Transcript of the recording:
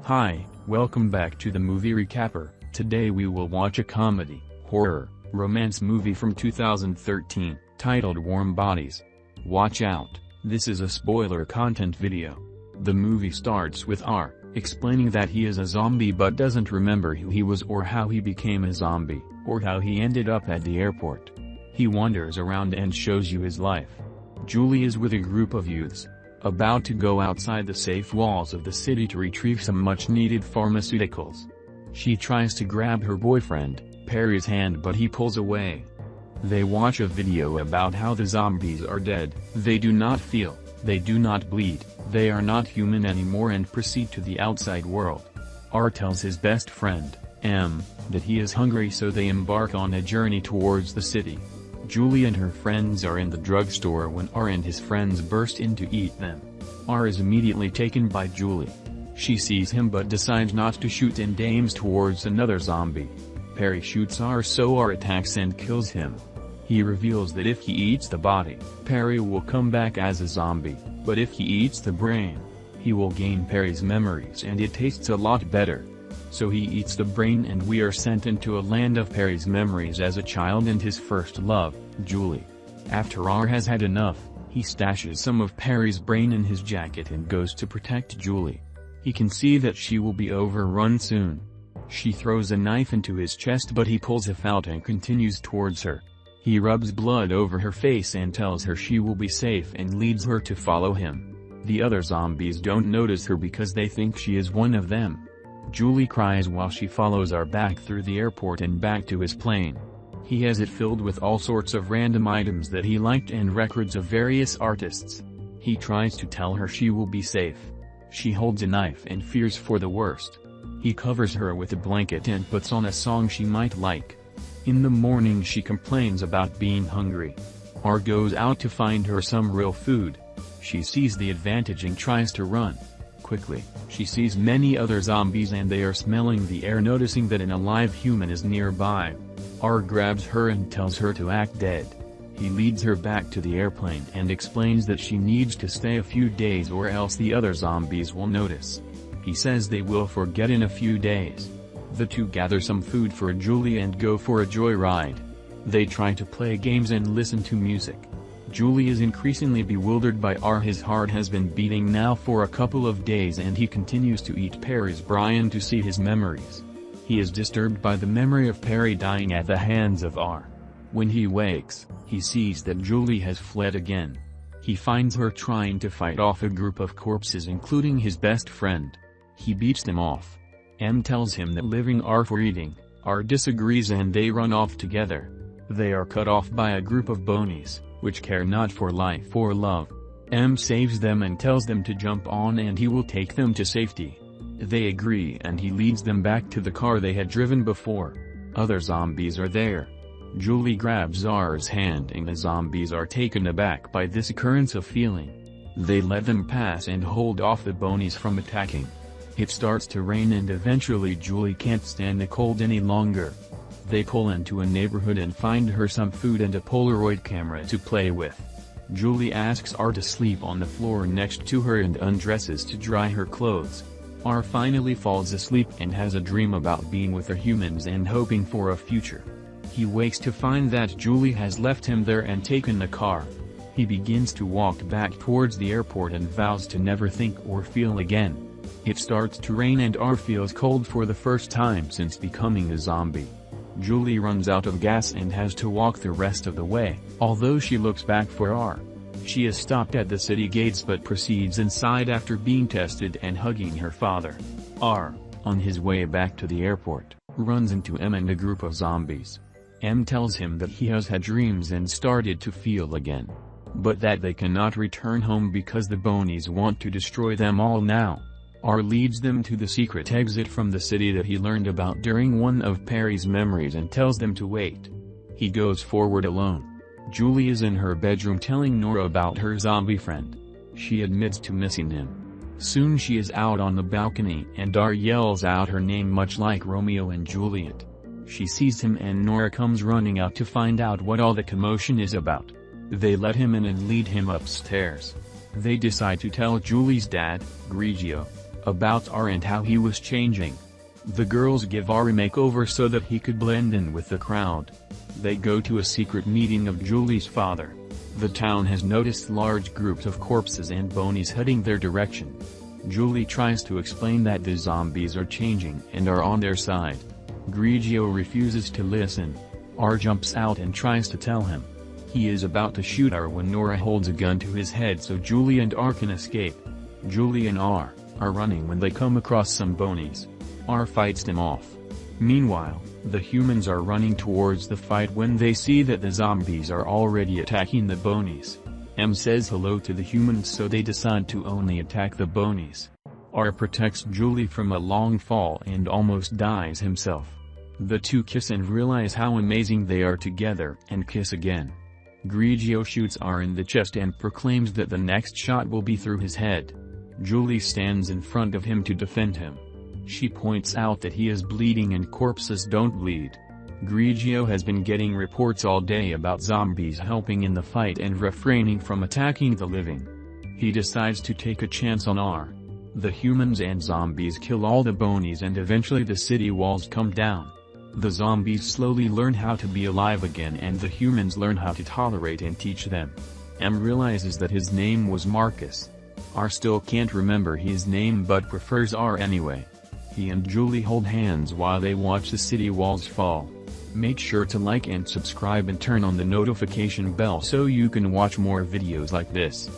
Hi, welcome back to the Movie Recapper. Today we will watch a comedy, horror, romance movie from 2013, titled Warm Bodies. Watch out, this is a spoiler content video. The movie starts with R, explaining that he is a zombie but doesn't remember who he was or how he became a zombie, or how he ended up at the airport. He wanders around and shows you his life. Julie is with a group of youths, about to go outside the safe walls of the city to retrieve some much-needed pharmaceuticals. She tries to grab her boyfriend, Perry's hand, but he pulls away. They watch a video about how the zombies are dead, they do not feel, they do not bleed, they are not human anymore, and proceed to the outside world. R tells his best friend, M, that he is hungry, so they embark on a journey towards the city. Julie and her friends are in the drugstore when R and his friends burst in to eat them. R is immediately taken by Julie. She sees him but decides not to shoot and aims towards another zombie. Perry shoots R, so R attacks and kills him. He reveals that if he eats the body, Perry will come back as a zombie, but if he eats the brain, he will gain Perry's memories and it tastes a lot better. So he eats the brain and we are sent into a land of Perry's memories as a child and his first love, Julie. After R has had enough, he stashes some of Perry's brain in his jacket and goes to protect Julie. He can see that she will be overrun soon. She throws a knife into his chest but he pulls it out and continues towards her. He rubs blood over her face and tells her she will be safe and leads her to follow him. The other zombies don't notice her because they think she is one of them. Julie cries while she follows R back through the airport and back to his plane. He has it filled with all sorts of random items that he liked and records of various artists. He tries to tell her she will be safe. She holds a knife and fears for the worst. He covers her with a blanket and puts on a song she might like. In the morning she complains about being hungry. R goes out to find her some real food. She sees the advantage and tries to run. Quickly, she sees many other zombies and they are smelling the air, noticing that an alive human is nearby. R grabs her and tells her to act dead. He leads her back to the airplane and explains that she needs to stay a few days or else the other zombies will notice. He says they will forget in a few days. The two gather some food for Julie and go for a joyride. They try to play games and listen to music. Julie is increasingly bewildered by R. His heart has been beating now for a couple of days and he continues to eat Perry's brain to see his memories. He is disturbed by the memory of Perry dying at the hands of R. When he wakes, he sees that Julie has fled again. He finds her trying to fight off a group of corpses including his best friend. He beats them off. M tells him that leaving R for eating. R disagrees and they run off together. They are cut off by a group of bonies, which care not for life or love. M saves them and tells them to jump on and he will take them to safety. They agree and he leads them back to the car they had driven before. Other zombies are there. Julie grabs R's hand and the zombies are taken aback by this occurrence of feeling. They let them pass and hold off the bonies from attacking. It starts to rain and eventually Julie can't stand the cold any longer. They pull into a neighborhood and find her some food and a Polaroid camera to play with. Julie asks R to sleep on the floor next to her and undresses to dry her clothes. R finally falls asleep and has a dream about being with the humans and hoping for a future. He wakes to find that Julie has left him there and taken the car. He begins to walk back towards the airport and vows to never think or feel again. It starts to rain and R feels cold for the first time since becoming a zombie. Julie runs out of gas and has to walk the rest of the way, although she looks back for R. She is stopped at the city gates but proceeds inside after being tested and hugging her father. R, on his way back to the airport, runs into M and a group of zombies. M tells him that he has had dreams and started to feel again, but that they cannot return home because the bonies want to destroy them all now. R leads them to the secret exit from the city that he learned about during one of Perry's memories and tells them to wait. He goes forward alone. Julie is in her bedroom telling Nora about her zombie friend. She admits to missing him. Soon she is out on the balcony and R yells out her name much like Romeo and Juliet. She sees him and Nora comes running out to find out what all the commotion is about. They let him in and lead him upstairs. They decide to tell Julie's dad, Grigio. about R and how he was changing. The girls give R a makeover so that he could blend in with the crowd. They go to a secret meeting of Julie's father. The town has noticed large groups of corpses and bonies heading their direction. Julie tries to explain that the zombies are changing and are on their side. Grigio refuses to listen. R jumps out and tries to tell him. He is about to shoot R when Nora holds a gun to his head so Julie and R can escape. Julie and R are running when they come across some bonies. R fights them off. Meanwhile, the humans are running towards the fight when they see that the zombies are already attacking the bonies. M says hello to the humans so they decide to only attack the bonies. R protects Julie from a long fall and almost dies himself. The two kiss and realize how amazing they are together and kiss again. Grigio shoots R in the chest and proclaims that the next shot will be through his head. Julie stands in front of him to defend him. She points out that he is bleeding and corpses don't bleed. Grigio has been getting reports all day about zombies helping in the fight and refraining from attacking the living. He decides to take a chance on R. The humans and zombies kill all the bonies and eventually the city walls come down. The zombies slowly learn how to be alive again and the humans learn how to tolerate and teach them. M realizes that his name was Marcus. R still can't remember his name but prefers R anyway. He and Julie hold hands while they watch the city walls fall. Make sure to like and subscribe and turn on the notification bell so you can watch more videos like this.